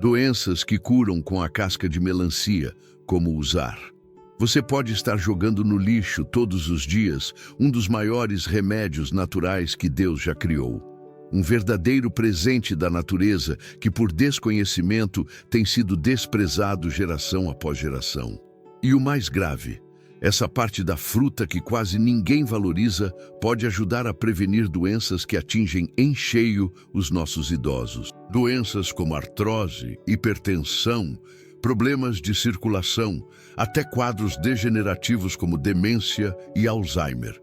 Doenças que curam com a casca de melancia, como usar. Você pode estar jogando no lixo todos os dias um dos maiores remédios naturais que Deus já criou. Um verdadeiro presente da natureza que, por desconhecimento, tem sido desprezado geração após geração. E o mais grave, essa parte da fruta que quase ninguém valoriza pode ajudar a prevenir doenças que atingem em cheio os nossos idosos. Doenças como artrose, hipertensão, problemas de circulação, até quadros degenerativos como demência e Alzheimer.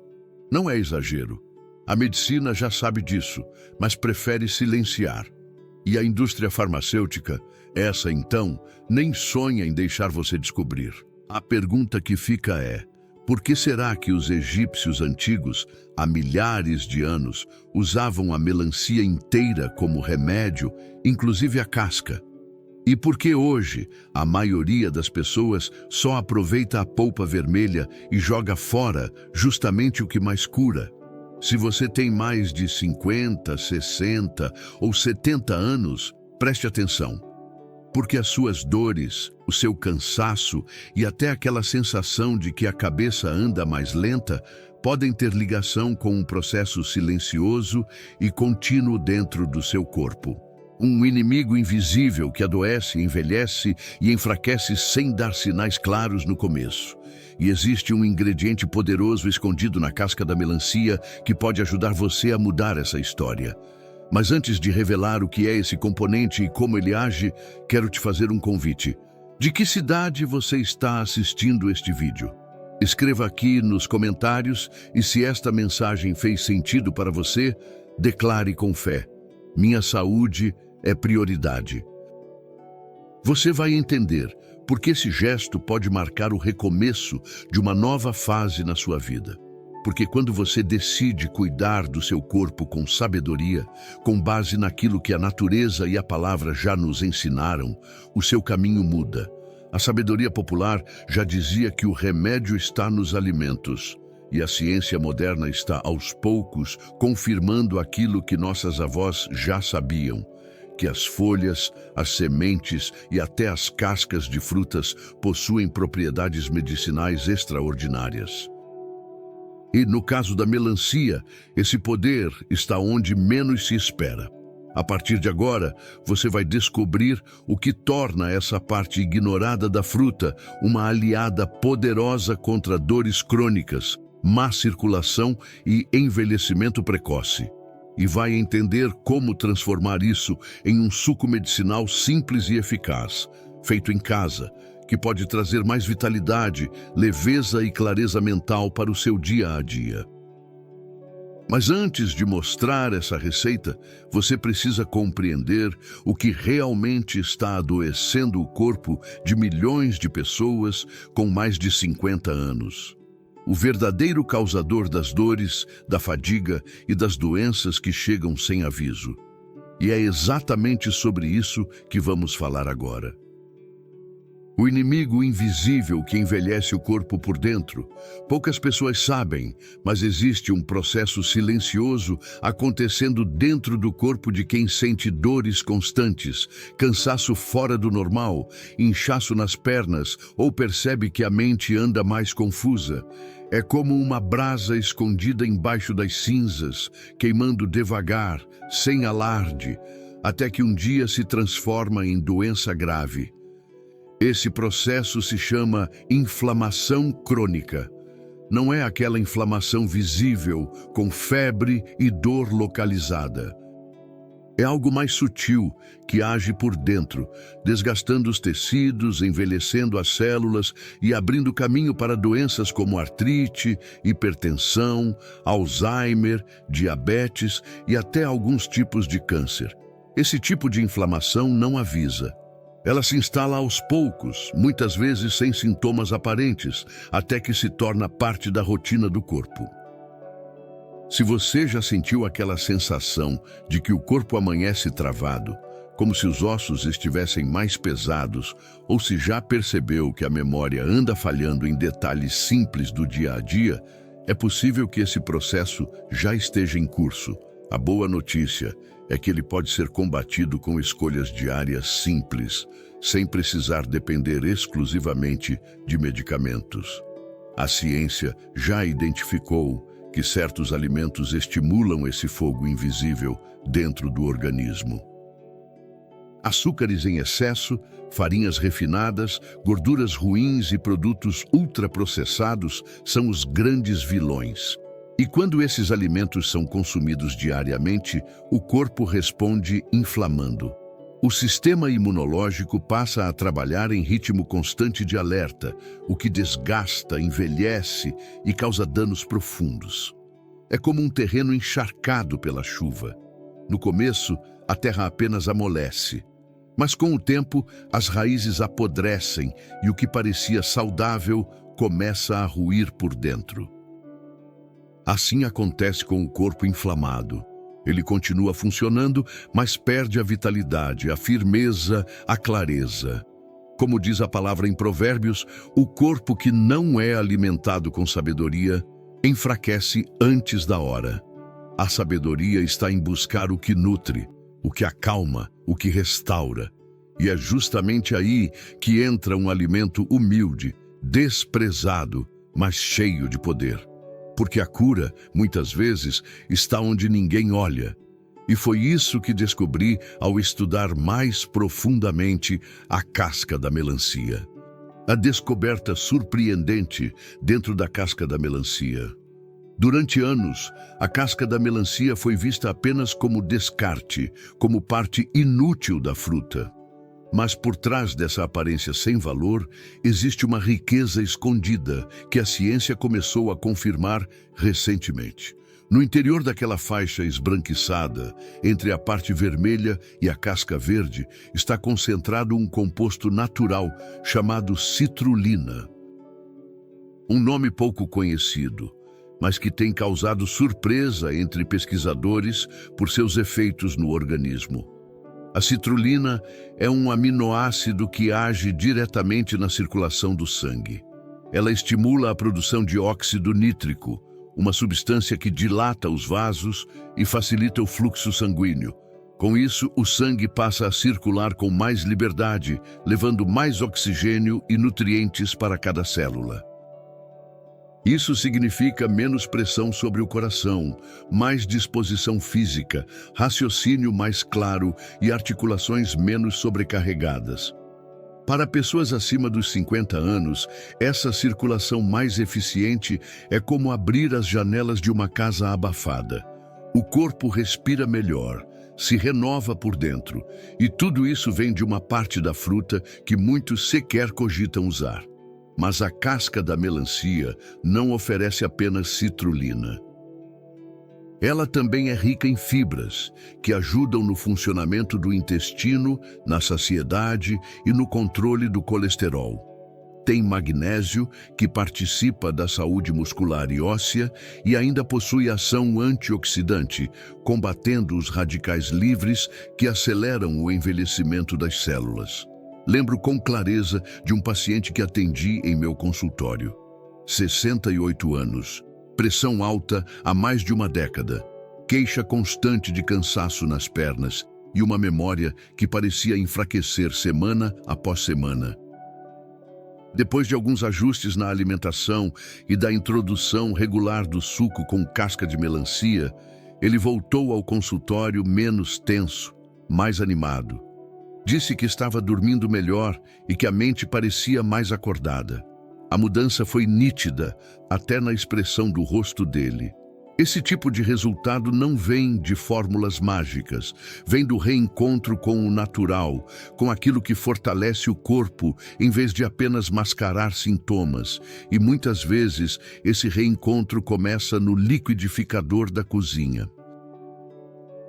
Não é exagero. A medicina já sabe disso, mas prefere silenciar. E a indústria farmacêutica, essa então, nem sonha em deixar você descobrir. A pergunta que fica é: por que será que os egípcios antigos, há milhares de anos, usavam a melancia inteira como remédio, inclusive a casca? E por que hoje a maioria das pessoas só aproveita a polpa vermelha e joga fora justamente o que mais cura? Se você tem mais de 50, 60 ou 70 anos, preste atenção. Porque as suas dores, o seu cansaço e até aquela sensação de que a cabeça anda mais lenta podem ter ligação com um processo silencioso e contínuo dentro do seu corpo. Um inimigo invisível que adoece, envelhece e enfraquece sem dar sinais claros no começo. E existe um ingrediente poderoso escondido na casca da melancia que pode ajudar você a mudar essa história. Mas antes de revelar o que é esse componente e como ele age, quero te fazer um convite. De que cidade você está assistindo este vídeo? Escreva aqui nos comentários e se esta mensagem fez sentido para você, declare com fé: minha saúde é prioridade. Você vai entender porque esse gesto pode marcar o recomeço de uma nova fase na sua vida. Porque quando você decide cuidar do seu corpo com sabedoria, com base naquilo que a natureza e a palavra já nos ensinaram, o seu caminho muda. A sabedoria popular já dizia que o remédio está nos alimentos, e a ciência moderna está, aos poucos, confirmando aquilo que nossas avós já sabiam, que as folhas, as sementes e até as cascas de frutas possuem propriedades medicinais extraordinárias. E no caso da melancia, esse poder está onde menos se espera. A partir de agora, você vai descobrir o que torna essa parte ignorada da fruta uma aliada poderosa contra dores crônicas, má circulação e envelhecimento precoce. E vai entender como transformar isso em um suco medicinal simples e eficaz, feito em casa, que pode trazer mais vitalidade, leveza e clareza mental para o seu dia a dia. Mas antes de mostrar essa receita, você precisa compreender o que realmente está adoecendo o corpo de milhões de pessoas com mais de 50 anos. O verdadeiro causador das dores, da fadiga e das doenças que chegam sem aviso. E é exatamente sobre isso que vamos falar agora. O inimigo invisível que envelhece o corpo por dentro. Poucas pessoas sabem, mas existe um processo silencioso acontecendo dentro do corpo de quem sente dores constantes, cansaço fora do normal, inchaço nas pernas ou percebe que a mente anda mais confusa. É como uma brasa escondida embaixo das cinzas, queimando devagar, sem alarde, até que um dia se transforma em doença grave. Esse processo se chama inflamação crônica. Não é aquela inflamação visível, com febre e dor localizada. É algo mais sutil, que age por dentro, desgastando os tecidos, envelhecendo as células e abrindo caminho para doenças como artrite, hipertensão, Alzheimer, diabetes e até alguns tipos de câncer. Esse tipo de inflamação não avisa. Ela se instala aos poucos, muitas vezes sem sintomas aparentes, até que se torna parte da rotina do corpo. Se você já sentiu aquela sensação de que o corpo amanhece travado, como se os ossos estivessem mais pesados, ou se já percebeu que a memória anda falhando em detalhes simples do dia a dia, é possível que esse processo já esteja em curso, A boa notícia é que ele pode ser combatido com escolhas diárias simples, sem precisar depender exclusivamente de medicamentos. A ciência já identificou que certos alimentos estimulam esse fogo invisível dentro do organismo. Açúcares em excesso, farinhas refinadas, gorduras ruins e produtos ultraprocessados são os grandes vilões. E quando esses alimentos são consumidos diariamente, o corpo responde inflamando. O sistema imunológico passa a trabalhar em ritmo constante de alerta, o que desgasta, envelhece e causa danos profundos. É como um terreno encharcado pela chuva. No começo, a terra apenas amolece. Mas com o tempo, as raízes apodrecem e o que parecia saudável começa a ruir por dentro. Assim acontece com o corpo inflamado. Ele continua funcionando, mas perde a vitalidade, a firmeza, a clareza. Como diz a palavra em Provérbios, o corpo que não é alimentado com sabedoria enfraquece antes da hora. A sabedoria está em buscar o que nutre, o que acalma, o que restaura. E é justamente aí que entra um alimento humilde, desprezado, mas cheio de poder. Porque a cura, muitas vezes, está onde ninguém olha. E foi isso que descobri ao estudar mais profundamente a casca da melancia. A descoberta surpreendente dentro da casca da melancia. Durante anos, a casca da melancia foi vista apenas como descarte, como parte inútil da fruta. Mas por trás dessa aparência sem valor, existe uma riqueza escondida que a ciência começou a confirmar recentemente. No interior daquela faixa esbranquiçada, entre a parte vermelha e a casca verde, está concentrado um composto natural chamado citrulina. Um nome pouco conhecido, mas que tem causado surpresa entre pesquisadores por seus efeitos no organismo. A citrulina é um aminoácido que age diretamente na circulação do sangue. Ela estimula a produção de óxido nítrico, uma substância que dilata os vasos e facilita o fluxo sanguíneo. Com isso, o sangue passa a circular com mais liberdade, levando mais oxigênio e nutrientes para cada célula. Isso significa menos pressão sobre o coração, mais disposição física, raciocínio mais claro e articulações menos sobrecarregadas. Para pessoas acima dos 50 anos, essa circulação mais eficiente é como abrir as janelas de uma casa abafada. O corpo respira melhor, se renova por dentro, e tudo isso vem de uma parte da fruta que muitos sequer cogitam usar. Mas a casca da melancia não oferece apenas citrulina. Ela também é rica em fibras, que ajudam no funcionamento do intestino, na saciedade e no controle do colesterol. Tem magnésio, que participa da saúde muscular e óssea, e ainda possui ação antioxidante, combatendo os radicais livres que aceleram o envelhecimento das células. Lembro com clareza de um paciente que atendi em meu consultório. 68 anos, pressão alta há mais de uma década, queixa constante de cansaço nas pernas e uma memória que parecia enfraquecer semana após semana. Depois de alguns ajustes na alimentação e da introdução regular do suco com casca de melancia, ele voltou ao consultório menos tenso, mais animado. Disse que estava dormindo melhor e que a mente parecia mais acordada. A mudança foi nítida, até na expressão do rosto dele. Esse tipo de resultado não vem de fórmulas mágicas, vem do reencontro com o natural, com aquilo que fortalece o corpo, em vez de apenas mascarar sintomas. E muitas vezes esse reencontro começa no liquidificador da cozinha.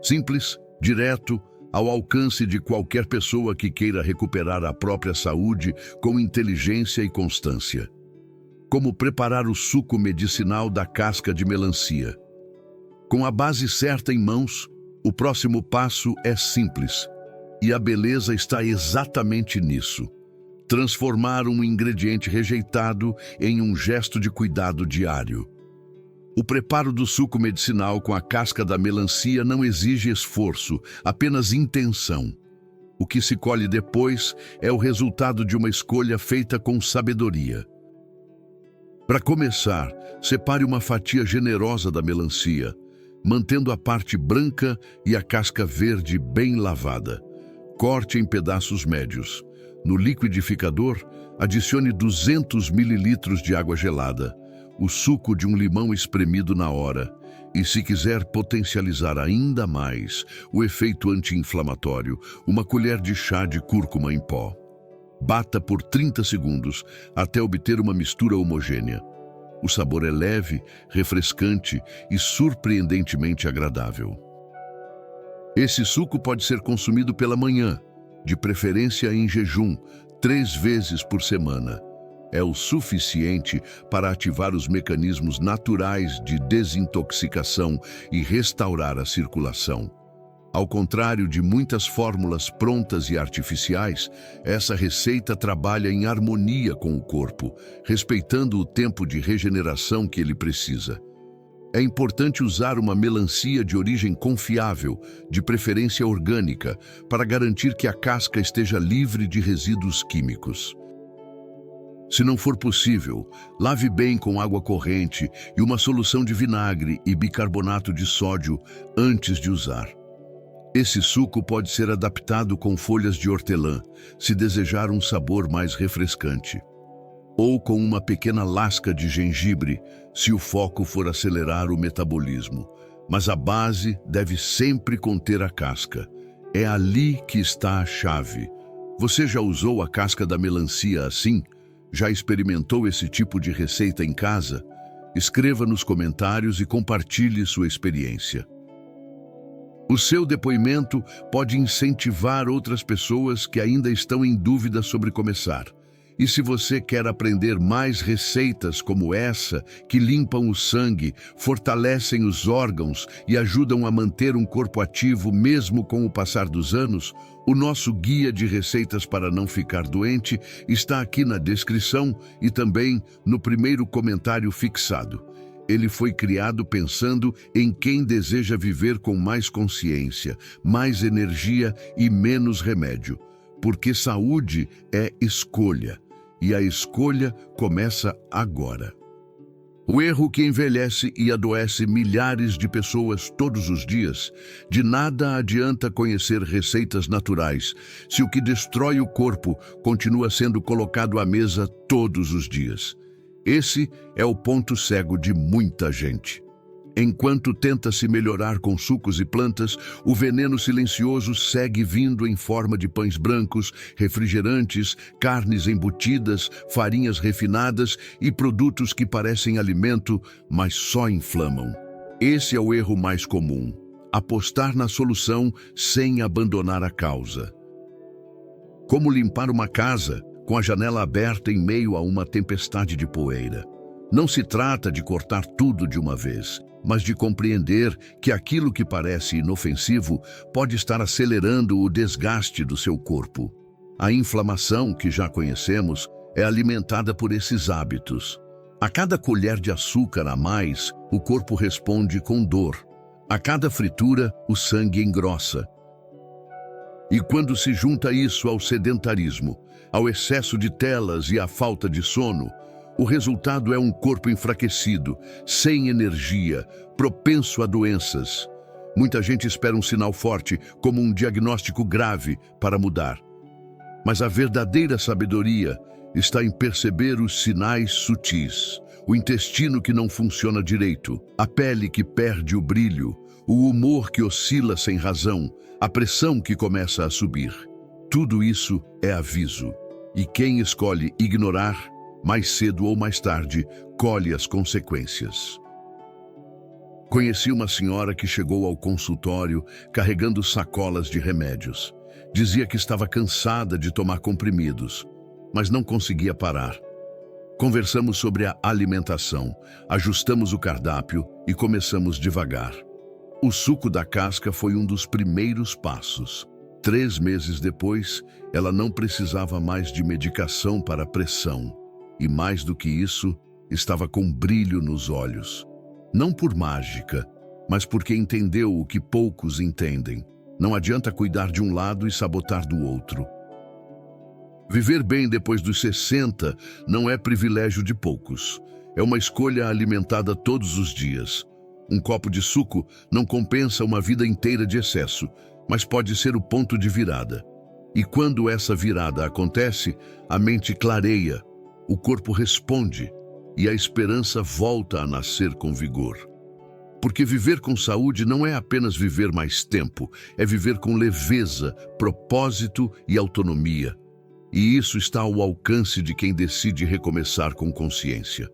Simples, direto, ao alcance de qualquer pessoa que queira recuperar a própria saúde com inteligência e constância. Como preparar o suco medicinal da casca de melancia. Com a base certa em mãos, o próximo passo é simples. E a beleza está exatamente nisso. Transformar um ingrediente rejeitado em um gesto de cuidado diário. O preparo do suco medicinal com a casca da melancia não exige esforço, apenas intenção. O que se colhe depois é o resultado de uma escolha feita com sabedoria. Para começar, separe uma fatia generosa da melancia, mantendo a parte branca e a casca verde bem lavada. Corte em pedaços médios. No liquidificador, adicione 200 ml de água gelada, o suco de um limão espremido na hora, e se quiser potencializar ainda mais o efeito anti-inflamatório, uma colher de chá de cúrcuma em pó. Bata por 30 segundos até obter uma mistura homogênea. O sabor é leve, refrescante e surpreendentemente agradável. Esse suco pode ser consumido pela manhã, de preferência em jejum, 3 vezes por semana. É o suficiente para ativar os mecanismos naturais de desintoxicação e restaurar a circulação. Ao contrário de muitas fórmulas prontas e artificiais, essa receita trabalha em harmonia com o corpo, respeitando o tempo de regeneração que ele precisa. É importante usar uma melancia de origem confiável, de preferência orgânica, para garantir que a casca esteja livre de resíduos químicos. Se não for possível, lave bem com água corrente e uma solução de vinagre e bicarbonato de sódio antes de usar. Esse suco pode ser adaptado com folhas de hortelã, se desejar um sabor mais refrescante. Ou com uma pequena lasca de gengibre, se o foco for acelerar o metabolismo. Mas a base deve sempre conter a casca. É ali que está a chave. Você já usou a casca da melancia assim? Já experimentou esse tipo de receita em casa? Escreva nos comentários e compartilhe sua experiência. O seu depoimento pode incentivar outras pessoas que ainda estão em dúvida sobre começar. E se você quer aprender mais receitas como essa, que limpam o sangue, fortalecem os órgãos e ajudam a manter um corpo ativo mesmo com o passar dos anos, o nosso guia de receitas para não ficar doente está aqui na descrição e também no primeiro comentário fixado. Ele foi criado pensando em quem deseja viver com mais consciência, mais energia e menos remédio. Porque saúde é escolha, e a escolha começa agora. O erro que envelhece e adoece milhares de pessoas todos os dias. De nada adianta conhecer receitas naturais, se o que destrói o corpo continua sendo colocado à mesa todos os dias. Esse é o ponto cego de muita gente. Enquanto tenta se melhorar com sucos e plantas, o veneno silencioso segue vindo em forma de pães brancos, refrigerantes, carnes embutidas, farinhas refinadas e produtos que parecem alimento, mas só inflamam. Esse é o erro mais comum: apostar na solução sem abandonar a causa. Como limpar uma casa com a janela aberta em meio a uma tempestade de poeira? Não se trata de cortar tudo de uma vez, mas de compreender que aquilo que parece inofensivo pode estar acelerando o desgaste do seu corpo. A inflamação, que já conhecemos, é alimentada por esses hábitos. A cada colher de açúcar a mais, o corpo responde com dor. A cada fritura, o sangue engrossa. E quando se junta isso ao sedentarismo, ao excesso de telas e à falta de sono, o resultado é um corpo enfraquecido, sem energia, propenso a doenças. Muita gente espera um sinal forte, como um diagnóstico grave, para mudar. Mas a verdadeira sabedoria está em perceber os sinais sutis. O intestino que não funciona direito, a pele que perde o brilho, o humor que oscila sem razão, a pressão que começa a subir. Tudo isso é aviso. E quem escolhe ignorar, mais cedo ou mais tarde, colhe as consequências. Conheci uma senhora que chegou ao consultório carregando sacolas de remédios. Dizia que estava cansada de tomar comprimidos, mas não conseguia parar. Conversamos sobre a alimentação, ajustamos o cardápio e começamos devagar. O suco da casca foi um dos primeiros passos. 3 meses depois, ela não precisava mais de medicação para a pressão. E mais do que isso, estava com brilho nos olhos. Não por mágica, mas porque entendeu o que poucos entendem. Não adianta cuidar de um lado e sabotar do outro. Viver bem depois dos 60 não é privilégio de poucos. É uma escolha alimentada todos os dias. Um copo de suco não compensa uma vida inteira de excesso, mas pode ser o ponto de virada. E quando essa virada acontece, a mente clareia, o corpo responde e a esperança volta a nascer com vigor. Porque viver com saúde não é apenas viver mais tempo, é viver com leveza, propósito e autonomia. E isso está ao alcance de quem decide recomeçar com consciência.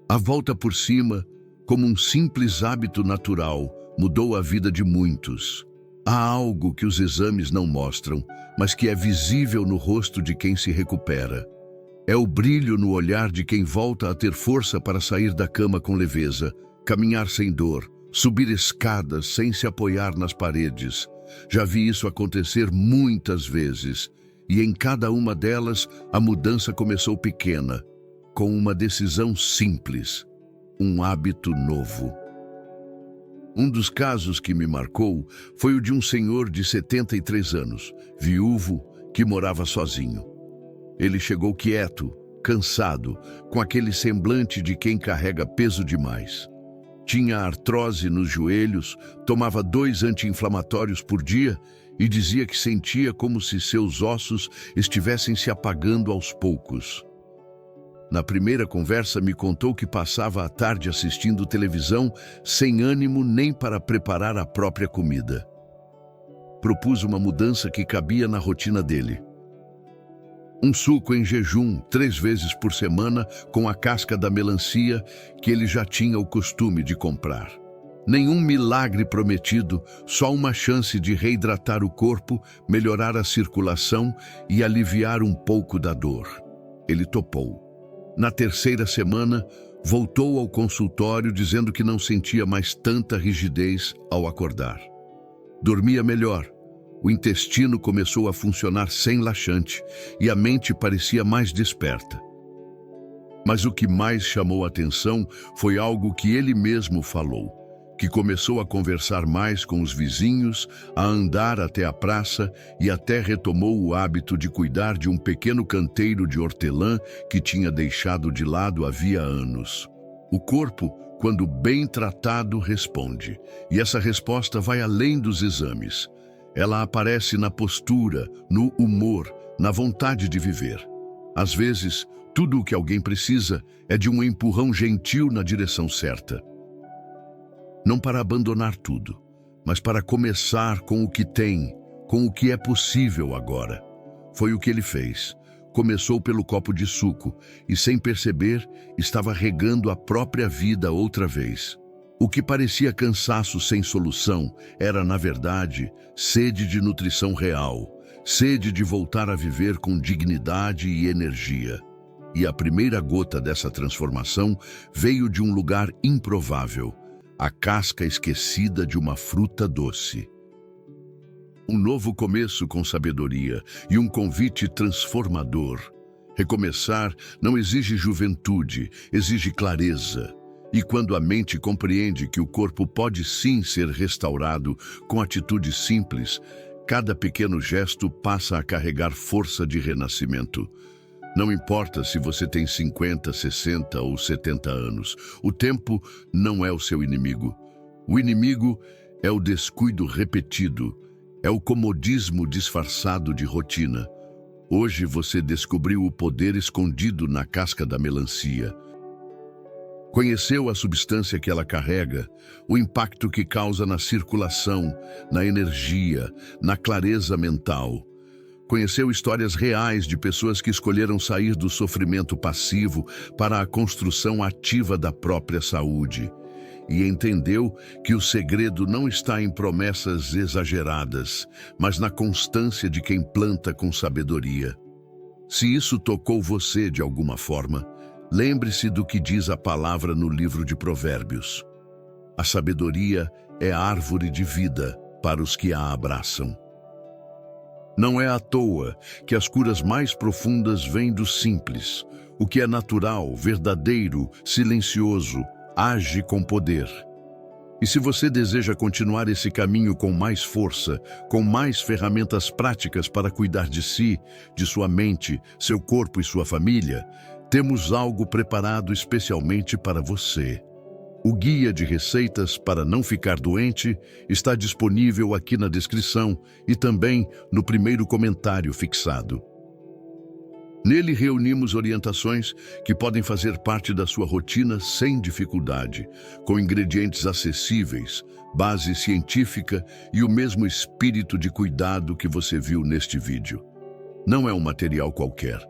A volta por cima, como um simples hábito natural, mudou a vida de muitos. Há algo que os exames não mostram, mas que é visível no rosto de quem se recupera. É o brilho no olhar de quem volta a ter força para sair da cama com leveza, caminhar sem dor, subir escadas sem se apoiar nas paredes. Já vi isso acontecer muitas vezes, e em cada uma delas a mudança começou pequena, com uma decisão simples, um hábito novo. Um dos casos que me marcou foi o de um senhor de 73 anos, viúvo, que morava sozinho. Ele chegou quieto, cansado, com aquele semblante de quem carrega peso demais. Tinha artrose nos joelhos, tomava 2 anti-inflamatórios por dia e dizia que sentia como se seus ossos estivessem se apagando aos poucos. Na primeira conversa me contou que passava a tarde assistindo televisão sem ânimo nem para preparar a própria comida. Propus uma mudança que cabia na rotina dele. Um suco em jejum 3 vezes por semana com a casca da melancia que ele já tinha o costume de comprar. Nenhum milagre prometido, só uma chance de reidratar o corpo, melhorar a circulação e aliviar um pouco da dor. Ele topou. Na 3ª semana, voltou ao consultório dizendo que não sentia mais tanta rigidez ao acordar. Dormia melhor. O intestino começou a funcionar sem laxante e a mente parecia mais desperta. Mas o que mais chamou a atenção foi algo que ele mesmo falou, que começou a conversar mais com os vizinhos, a andar até a praça e até retomou o hábito de cuidar de um pequeno canteiro de hortelã que tinha deixado de lado havia anos. O corpo, quando bem tratado, responde, e essa resposta vai além dos exames. Ela aparece na postura, no humor, na vontade de viver. Às vezes, tudo o que alguém precisa é de um empurrão gentil na direção certa. Não para abandonar tudo, mas para começar com o que tem, com o que é possível agora. Foi o que ele fez. Começou pelo copo de suco e, sem perceber, estava regando a própria vida outra vez. O que parecia cansaço sem solução era, na verdade, sede de nutrição real, sede de voltar a viver com dignidade e energia. E a primeira gota dessa transformação veio de um lugar improvável, a casca esquecida de uma fruta doce. Um novo começo com sabedoria e um convite transformador. Recomeçar não exige juventude, exige clareza. E quando a mente compreende que o corpo pode sim ser restaurado com atitudes simples, cada pequeno gesto passa a carregar força de renascimento. Não importa se você tem 50, 60 ou 70 anos, o tempo não é o seu inimigo. O inimigo é o descuido repetido, é o comodismo disfarçado de rotina. Hoje você descobriu o poder escondido na casca da melancia. Conheceu a substância que ela carrega, o impacto que causa na circulação, na energia, na clareza mental. Conheceu histórias reais de pessoas que escolheram sair do sofrimento passivo para a construção ativa da própria saúde. E entendeu que o segredo não está em promessas exageradas, mas na constância de quem planta com sabedoria. Se isso tocou você de alguma forma, lembre-se do que diz a palavra no livro de Provérbios. A sabedoria é a árvore de vida para os que a abraçam. Não é à toa que as curas mais profundas vêm do simples, o que é natural, verdadeiro, silencioso, age com poder. E se você deseja continuar esse caminho com mais força, com mais ferramentas práticas para cuidar de si, de sua mente, seu corpo e sua família, temos algo preparado especialmente para você. O guia de receitas para não ficar doente está disponível aqui na descrição e também no primeiro comentário fixado. Nele reunimos orientações que podem fazer parte da sua rotina sem dificuldade, com ingredientes acessíveis, base científica e o mesmo espírito de cuidado que você viu neste vídeo. Não é um material qualquer.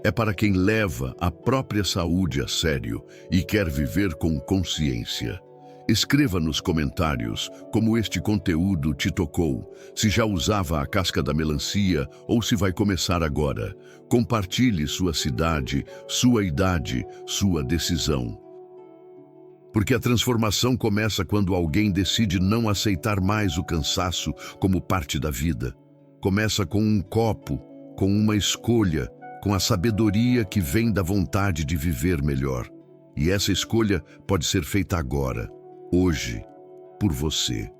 É para quem leva a própria saúde a sério e quer viver com consciência. Escreva nos comentários como este conteúdo te tocou, se já usava a casca da melancia ou se vai começar agora. Compartilhe sua cidade, sua idade, sua decisão. Porque a transformação começa quando alguém decide não aceitar mais o cansaço como parte da vida. Começa com um copo, com uma escolha, com a sabedoria que vem da vontade de viver melhor. E essa escolha pode ser feita agora, hoje, por você.